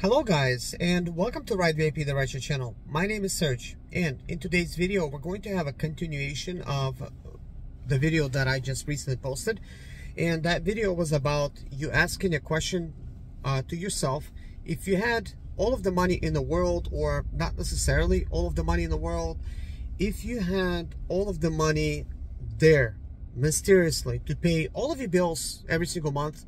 Hello guys, and welcome to Ride VIP the Writer channel. My name is Serge, and in today's video we're going to have a continuation of the video that I just recently posted. And that video was about you asking a question to yourself: if you had all of the money in the world, or not necessarily all of the money in the world, if you had all of the money there mysteriously to pay all of your bills every single month,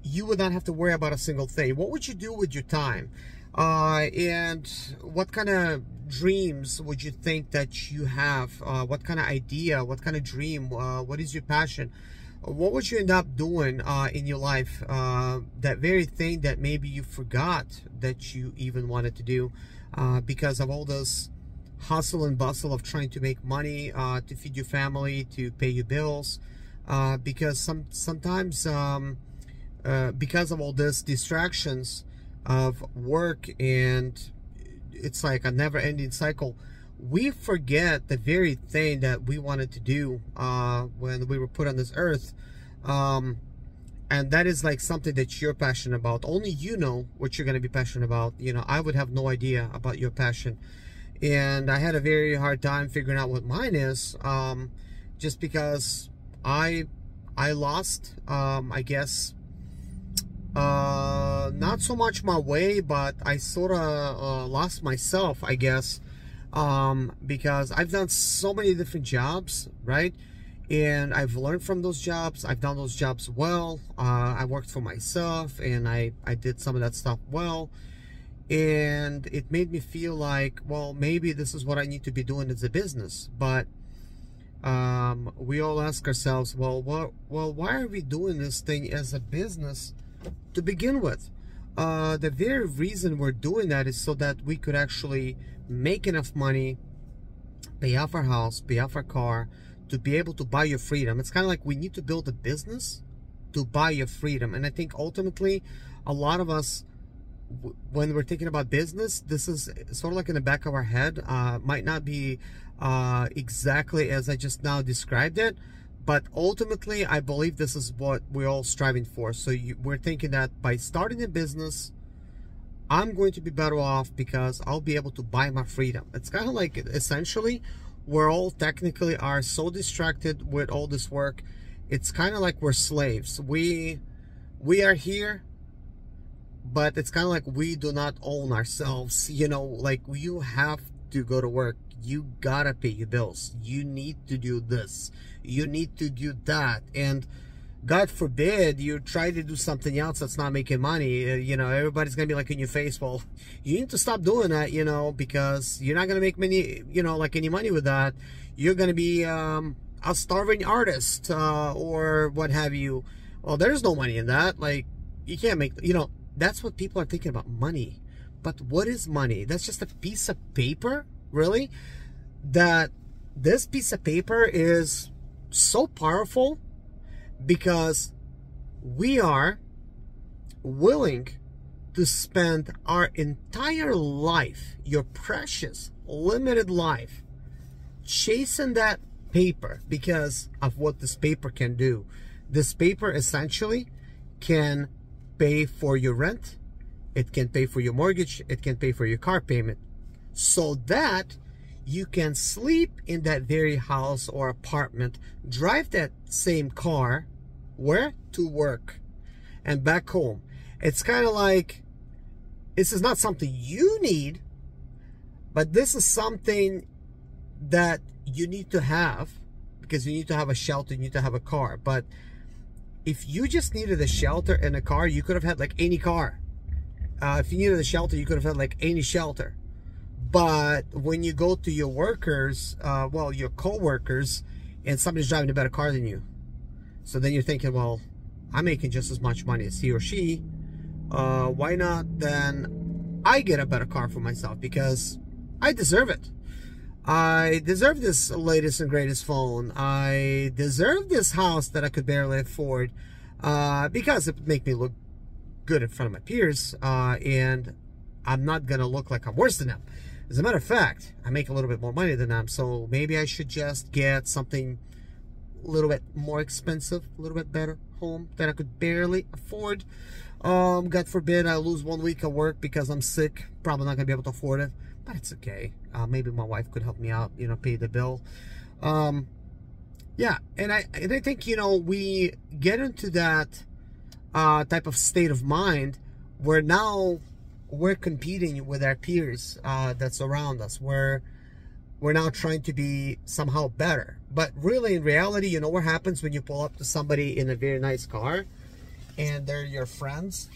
you would not have to worry about a single thing. What would you do with your time? And what kind of dreams would you think that you have? What kind of idea, what kind of dream, what is your passion? What would you end up doing in your life? That very thing that maybe you forgot that you even wanted to do because of all this hustle and bustle of trying to make money to feed your family, to pay your bills, because sometimes because of all this distractions of work, and it's like a never-ending cycle, we forget the very thing that we wanted to do when we were put on this earth, and that is like something that you're passionate about. Only you know what you're going to be passionate about. You know, I would have no idea about your passion, and I had a very hard time figuring out what mine is, just because I lost, I guess, not so much my way, but I sort of lost myself, I guess, because I've done so many different jobs, right? And I've learned from those jobs. I've done those jobs well. I worked for myself, and I did some of that stuff well, and it made me feel like, well, maybe this is what I need to be doing as a business. But we all ask ourselves, well, why are we doing this thing as a business to begin with? The very reason we're doing that is so that we could actually make enough money, pay off our house, pay off our car, to be able to buy your freedom. It's kind of like we need to build a business to buy your freedom. And I think ultimately a lot of us, when we're thinking about business, this is sort of like in the back of our head. Might not be exactly as I just now described it, but ultimately, I believe this is what we're all striving for. So we're thinking that by starting a business, I'm going to be better off because I'll be able to buy my freedom. It's kind of like, essentially, we're all technically are so distracted with all this work. It's kind of like we're slaves. We are here, but it's kind of like we do not own ourselves. You know, like, you have to go to work. You gotta pay your bills. You need to do this. You need to do that. And God forbid you try to do something else that's not making money. You know, everybody's gonna be like in your face, well, you need to stop doing that, you know, because you're not gonna make many, you know, like any money with that. You're gonna be a starving artist, or what have you. Well, there's no money in that. Like, you can't make, you know, that's what people are thinking about, money. But what is money? That's just a piece of paper, really? That this piece of paper is so powerful because we are willing to spend our entire life, your precious limited life, chasing that paper because of what this paper can do. This paper essentially can pay for your rent, it can pay for your mortgage, it can pay for your car payment, so that you can sleep in that very house or apartment, drive that same car, where? To work and back home. It's kind of like, this is not something you need, but this is something that you need to have, because you need to have a shelter, you need to have a car. But if you just needed a shelter and a car, you could have had like any car. If you needed a shelter, you could have had like any shelter. But when you go to your workers, well, your co-workers, and somebody's driving a better car than you, so then you're thinking, well, I'm making just as much money as he or she. Why not then I get a better car for myself, because I deserve it. I deserve this latest and greatest phone. I deserve this house that I could barely afford, because it would make me look good in front of my peers, and I'm not gonna look like I'm worse than them. As a matter of fact, I make a little bit more money than them, so maybe I should just get something a little bit more expensive, a little bit better home that I could barely afford. God forbid I lose 1 week of work because I'm sick. Probably not gonna be able to afford it, but it's okay. Maybe my wife could help me out, you know, pay the bill. Yeah, and I think, you know, we get into that type of state of mind where now we're competing with our peers that's around us. We're now trying to be somehow better. But really, in reality, you know what happens when you pull up to somebody in a very nice car and they're your friends?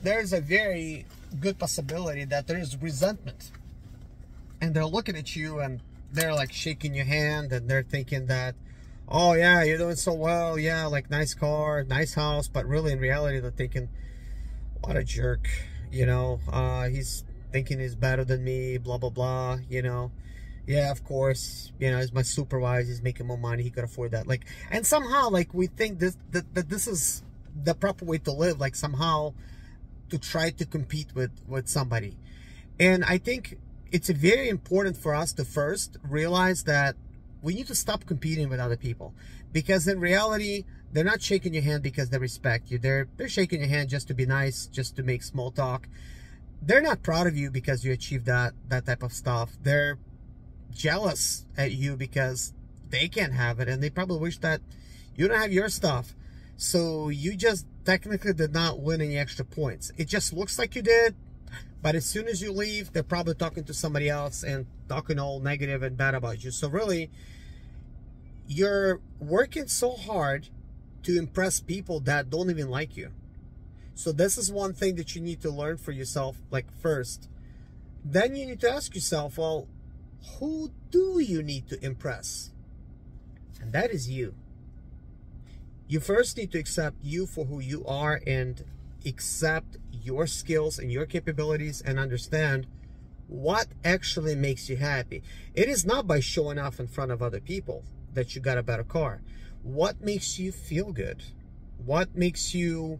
There's a very good possibility that there is resentment. And they're looking at you and they're like shaking your hand and they're thinking that, oh yeah, you're doing so well, yeah, like nice car, nice house. But really, in reality, they're thinking, what a jerk, you know, he's thinking he's better than me, blah, blah, blah, you know. Yeah, of course, you know, he's my supervisor, he's making more money, he could afford that. Like, and somehow, like, we think that this is the proper way to live, like somehow to try to compete with somebody. And I think it's very important for us to first realize that we need to stop competing with other people, because in reality, they're not shaking your hand because they respect you. They're shaking your hand just to be nice, just to make small talk. They're not proud of you because you achieved that type of stuff. They're jealous at you because they can't have it, and they probably wish that you don't have your stuff. So you just technically did not win any extra points. It just looks like you did, but as soon as you leave, they're probably talking to somebody else and talking all negative and bad about you. So really, you're working so hard to impress people that don't even like you. So this is one thing that you need to learn for yourself, like, first. Then you need to ask yourself, well, who do you need to impress? And that is you. You first need to accept you for who you are and accept your skills and your capabilities and understand what actually makes you happy. It is not by showing off in front of other people that you got a better car. What makes you feel good? What makes you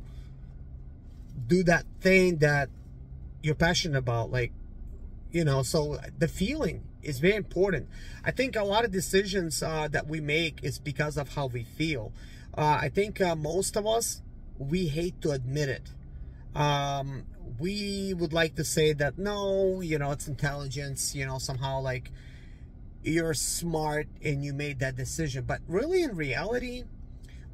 do that thing that you're passionate about? Like, you know, so the feeling is very important. I think a lot of decisions that we make is because of how we feel. I think most of us, we hate to admit it. We would like to say that, no, you know, it's intelligence, you know, somehow like you're smart and you made that decision. But really, in reality,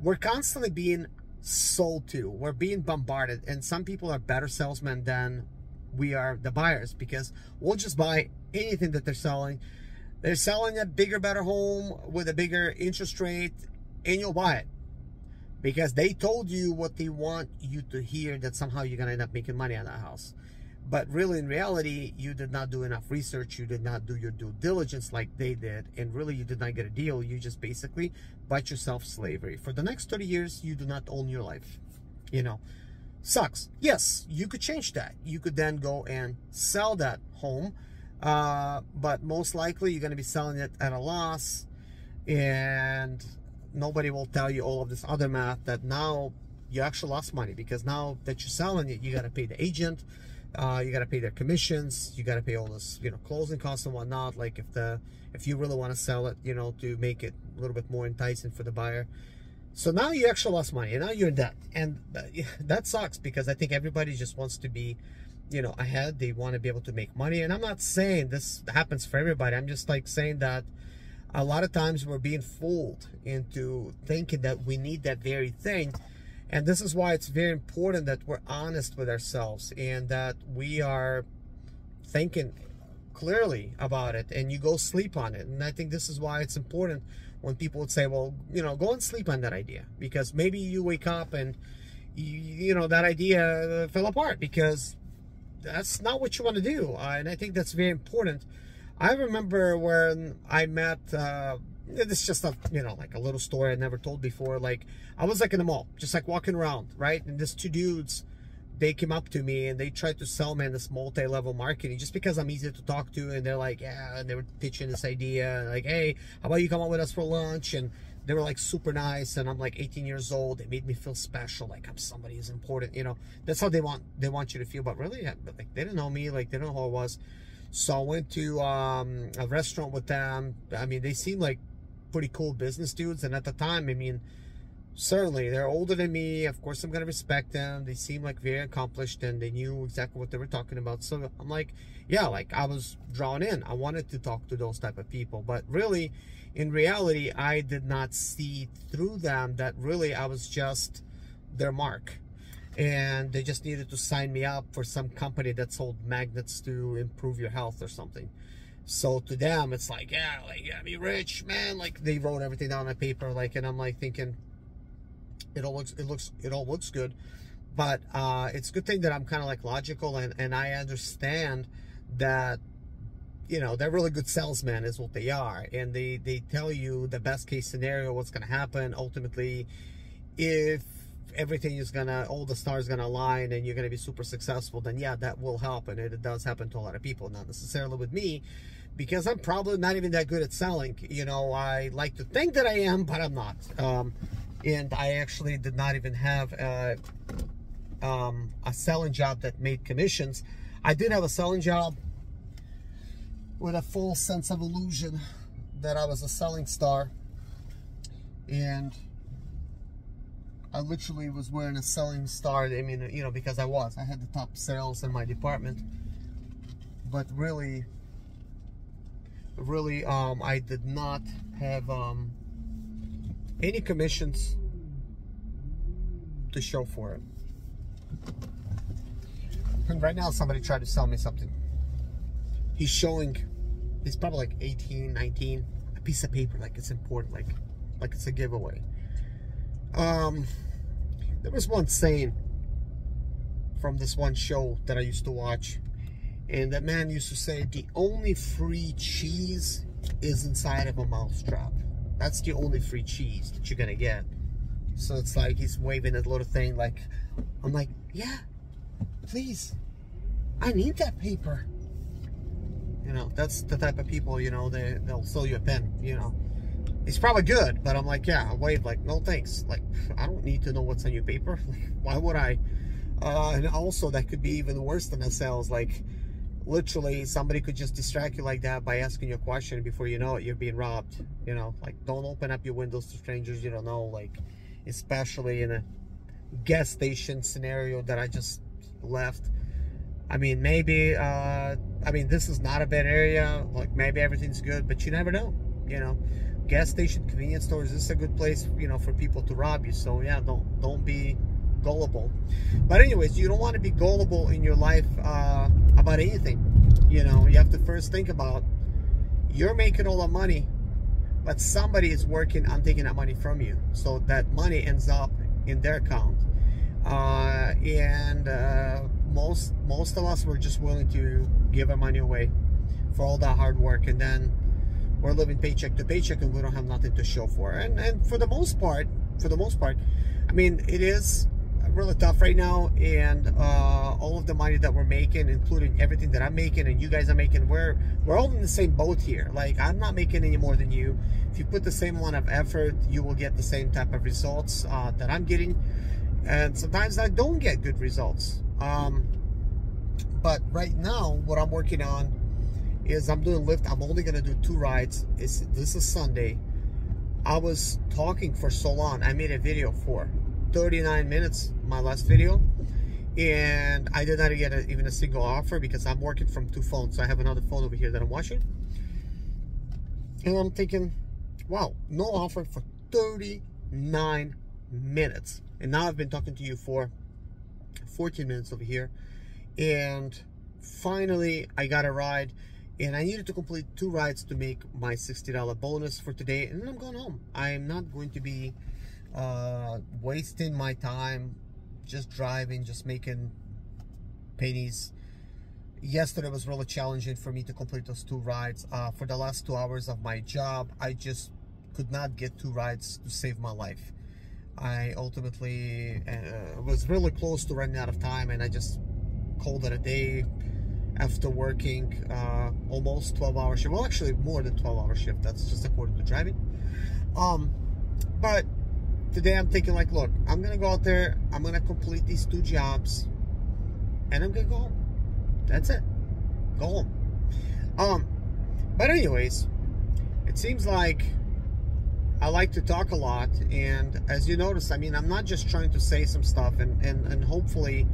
we're constantly being sold to. We're being bombarded. And some people are better salesmen than we are the buyers, because we'll just buy anything that they're selling. They're selling a bigger, better home with a bigger interest rate, and you'll buy it because they told you what they want you to hear, that somehow you're going to end up making money on that house. But really, in reality, you did not do enough research. You did not do your due diligence like they did. And really, you did not get a deal. You just basically bought yourself slavery. For the next 30 years, you do not own your life. You know, sucks. Yes, you could change that. You could then go and sell that home. But most likely, you're going to be selling it at a loss. And nobody will tell you all of this other math that now you actually lost money, because now that you're selling it, you got to pay the agent. You got to pay their commissions. You got to pay all this, you know, closing costs and whatnot. Like if you really want to sell it, you know, to make it a little bit more enticing for the buyer. So now you actually lost money, and now you're in debt, and that sucks, because I think everybody just wants to be, you know, ahead. They want to be able to make money, and I'm not saying this happens for everybody. I'm just like saying that a lot of times we're being fooled into thinking that we need that very thing. And this is why it's very important that we're honest with ourselves and that we are thinking clearly about it, and you go sleep on it. And I think this is why it's important when people would say, well, you know, go and sleep on that idea, because maybe you wake up and you know, that idea fell apart because that's not what you want to do. And I think that's very important. I remember when I met, this is just a, you know, like a little story I never told before. Like, I was like in the mall, just like walking around, right? And these two dudes, they came up to me and they tried to sell me this multi-level marketing just because I'm easy to talk to. And they're like, yeah, and they were pitching this idea, like, hey, how about you come out with us for lunch? And they were like super nice. And I'm like 18 years old. They made me feel special, like I'm somebody who's important, you know. That's how they want you to feel. But really, like, they didn't know me, like they didn't know who I was. So I went to a restaurant with them. I mean, they seemed like pretty cool business dudes. And at the time, I mean, certainly they're older than me. Of course I'm gonna respect them. They seem like very accomplished and they knew exactly what they were talking about. So I'm like, yeah, like I was drawn in. I wanted to talk to those type of people, but really in reality I did not see through them that really I was just their mark, and they just needed to sign me up for some company that sold magnets to improve your health or something. So to them it's like, yeah, like, yeah, be rich, man. Like they wrote everything down on paper, like, and I'm like thinking, it all looks good, but it's a good thing that I'm kind of like logical, and I understand that, you know, they're really good salesmen is what they are, and they tell you the best case scenario, what's going to happen ultimately if everything is gonna, all the stars gonna align and you're gonna be super successful. Then yeah, that will happen, and it does happen to a lot of people, not necessarily with me, because I'm probably not even that good at selling. You know, I like to think that I am, but I'm not. And I actually did not even have a selling job that made commissions. I did have a selling job with a full sense of illusion that I was a selling star, and I literally was wearing a selling star. I mean, you know, because I had the top sales in my department, but really I did not have any commissions to show for it. And right now somebody tried to sell me something. He's probably like 18, 19, a piece of paper, like it's important, like it's a giveaway. There was one saying from this one show that I used to watch, and that man used to say, the only free cheese is inside of a mousetrap. That's the only free cheese that you're gonna get. So it's like he's waving that little thing, like, I'm like, yeah, please, I need that paper. You know, that's the type of people, you know, they'll sell you a pen, you know. It's probably good, but I'm like, yeah, I wave, like, no thanks. Like, I don't need to know what's on your paper. Like, why would I? And also, that could be even worse than a sales. Like, literally, somebody could just distract you like that by asking you a question. Before you know it, you're being robbed. You know, like, don't open up your windows to strangers you don't know. Like, especially in a gas station scenario that I just left. I mean, maybe, this is not a bad area. Like, maybe everything's good, but you never know, you know. Gas station, convenience stores, this is a good place, you know, for people to rob you. So yeah, don't be gullible. But anyways, you don't want to be gullible in your life about anything. You know, you have to first think about, you're making all the money, but somebody is working on taking that money from you, so that money ends up in their account. Most of us were just willing to give our money away for all that hard work, and then we're living paycheck to paycheck, and we don't have nothing to show for it. And for the most part, I mean, it is really tough right now, and all of the money that we're making, including everything that I'm making and you guys are making, we're all in the same boat here. Like, I'm not making any more than you. If you put the same amount of effort, you will get the same type of results that I'm getting, and sometimes I don't get good results. But right now, what I'm working on is I'm doing Lyft. I'm only gonna do 2 rides. This is Sunday. I was talking for so long. I made a video for 39 minutes, my last video, and I did not get even a single offer because I'm working from 2 phones. So I have another phone over here that I'm watching, and I'm thinking, wow, no offer for 39 minutes. And now I've been talking to you for 14 minutes over here, and finally I got a ride. And I needed to complete 2 rides to make my $60 bonus for today, and then I'm going home. I'm not going to be wasting my time just driving, just making pennies. Yesterday was really challenging for me to complete those 2 rides. For the last 2 hours of my job, I just could not get 2 rides to save my life. I ultimately was really close to running out of time, and I just called it a day. After working almost 12-hour shift, well, actually more than 12-hour shift, that's just according to driving. But today I'm thinking, like, look, I'm gonna go out there, I'm gonna complete these 2 jobs, and I'm gonna go home. That's it. Go home. But anyways, it seems like I like to talk a lot, and as you notice, I mean, I'm not just trying to say some stuff, and hopefully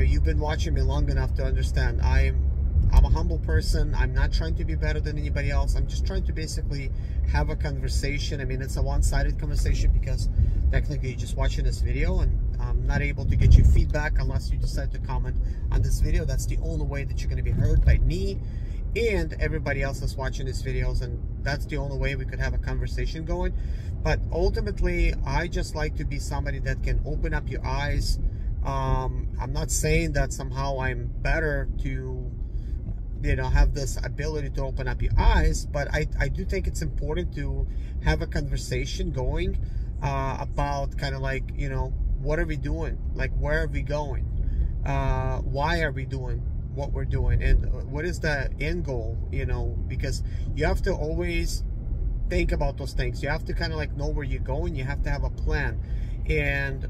you've been watching me long enough to understand I'm a humble person. I'm not trying to be better than anybody else. I'm just trying to basically have a conversation. I mean, it's a one-sided conversation because technically you're just watching this video, and I'm not able to get you feedback unless you decide to comment on this video. That's the only way that you're going to be heard by me and everybody else that's watching these videos, and that's the only way we could have a conversation going. But ultimately, I just like to be somebody that can open up your eyes. I'm not saying that somehow I'm better to, you know, have this ability to open up your eyes, but I do think it's important to have a conversation going about kind of like, you know, what are we doing? Like, where are we going? Why are we doing what we're doing? And what is the end goal, you know? Because you have to always think about those things. You have to kind of like know where you're going. You have to have a plan. And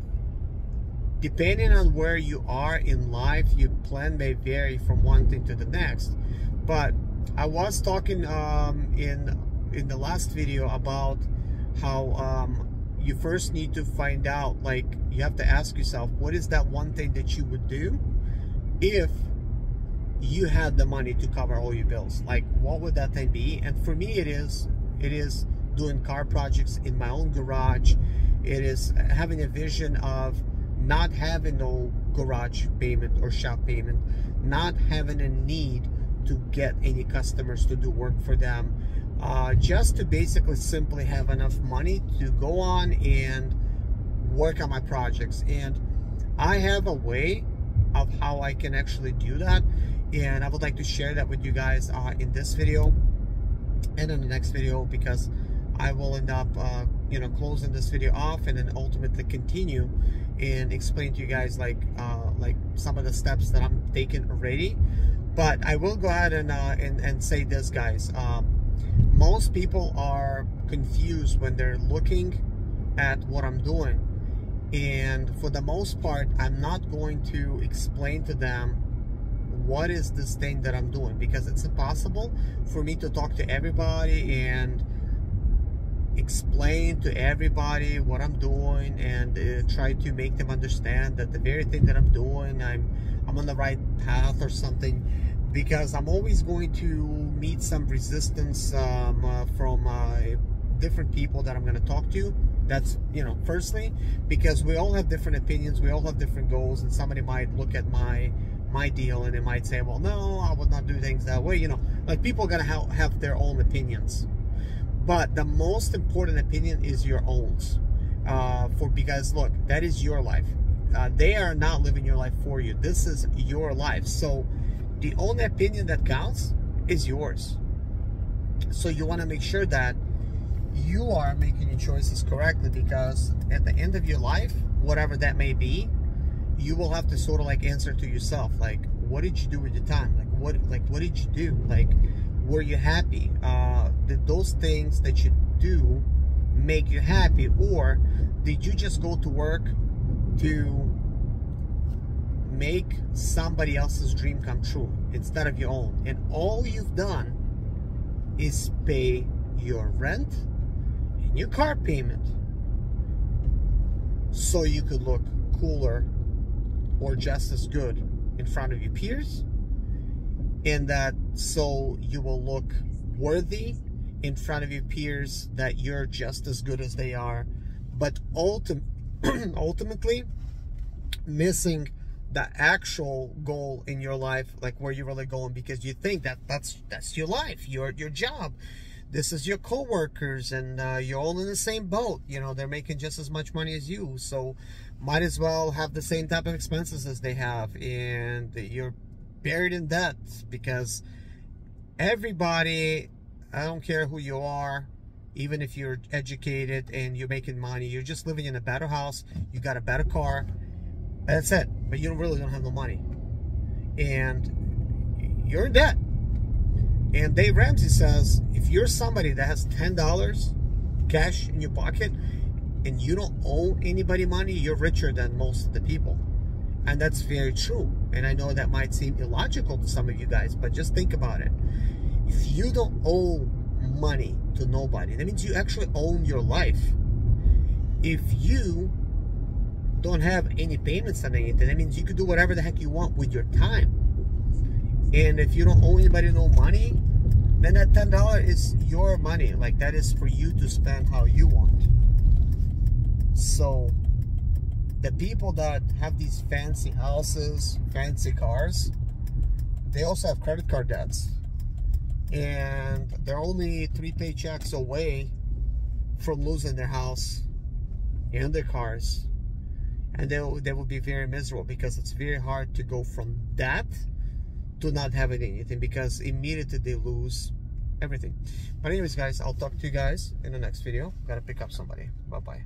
depending on where you are in life, your plan may vary from one thing to the next. But I was talking in the last video about how you first need to find out, like, you have to ask yourself, what is that one thing that you would do if you had the money to cover all your bills? Like, what would that thing be? And for me, it is doing car projects in my own garage. It is having a vision of not having no garage payment or shop payment, not having a need to get any customers to do work for them, just to basically simply have enough money to go on and work on my projects. And I have a way of how I can actually do that, and I would like to share that with you guys in this video and in the next video, because I will end up you know, closing this video off and then ultimately continue and explain to you guys like some of the steps that I'm taking already. But I will go ahead and say this, guys. Most people are confused when they're looking at what I'm doing, and for the most part, I'm not going to explain to them what is this thing that I'm doing, because it's impossible for me to talk to everybody and explain to everybody what I'm doing and try to make them understand that the very thing that I'm doing, I'm on the right path or something, because I'm always going to meet some resistance from different people that I'm going to talk to. That's, you know, firstly, because we all have different opinions, we all have different goals, and somebody might look at my deal and they might say, well, no, I would not do things that way. You know, like, people are going to have their own opinions. But the most important opinion is your own, because look, that is your life. They are not living your life for you. This is your life. So the only opinion that counts is yours. So you want to make sure that you are making your choices correctly, because at the end of your life, whatever that may be, you will have to sort of like answer to yourself, like, what did you do with your time? Like what did you do? Like, were you happy? Did those things that you do make you happy, or did you just go to work to make somebody else's dream come true instead of your own? And all you've done is pay your rent and your car payment so you could look cooler or just as good in front of your peers, and that so you will look worthy in front of your peers, that you're just as good as they are, but ultimately missing the actual goal in your life, like where you're really going, because you think that that's your life, your job, this is your co-workers, and you're all in the same boat. You know, they're making just as much money as you, so might as well have the same type of expenses as they have, and you're buried in debt, because everybody, I don't care who you are, even if you're educated and you're making money, you're just living in a better house, you got a better car, that's it, but you really don't have no money, and you're in debt. And Dave Ramsey says, if you're somebody that has $10 cash in your pocket and you don't owe anybody money, you're richer than most of the people. And that's very true. And I know that might seem illogical to some of you guys, but just think about it. If you don't owe money to nobody. That means you actually own your life. If you don't have any payments on anything, that means you could do whatever the heck you want with your time. And if you don't owe anybody no money, then that $10 is your money. Like, that is for you to spend how you want. So the people that have these fancy houses, fancy cars, they also have credit card debts. And they're only 3 paychecks away from losing their house and their cars. And they will be very miserable, because it's very hard to go from that to not having anything, because immediately they lose everything. But anyways, guys, I'll talk to you guys in the next video. Gotta pick up somebody. Bye-bye.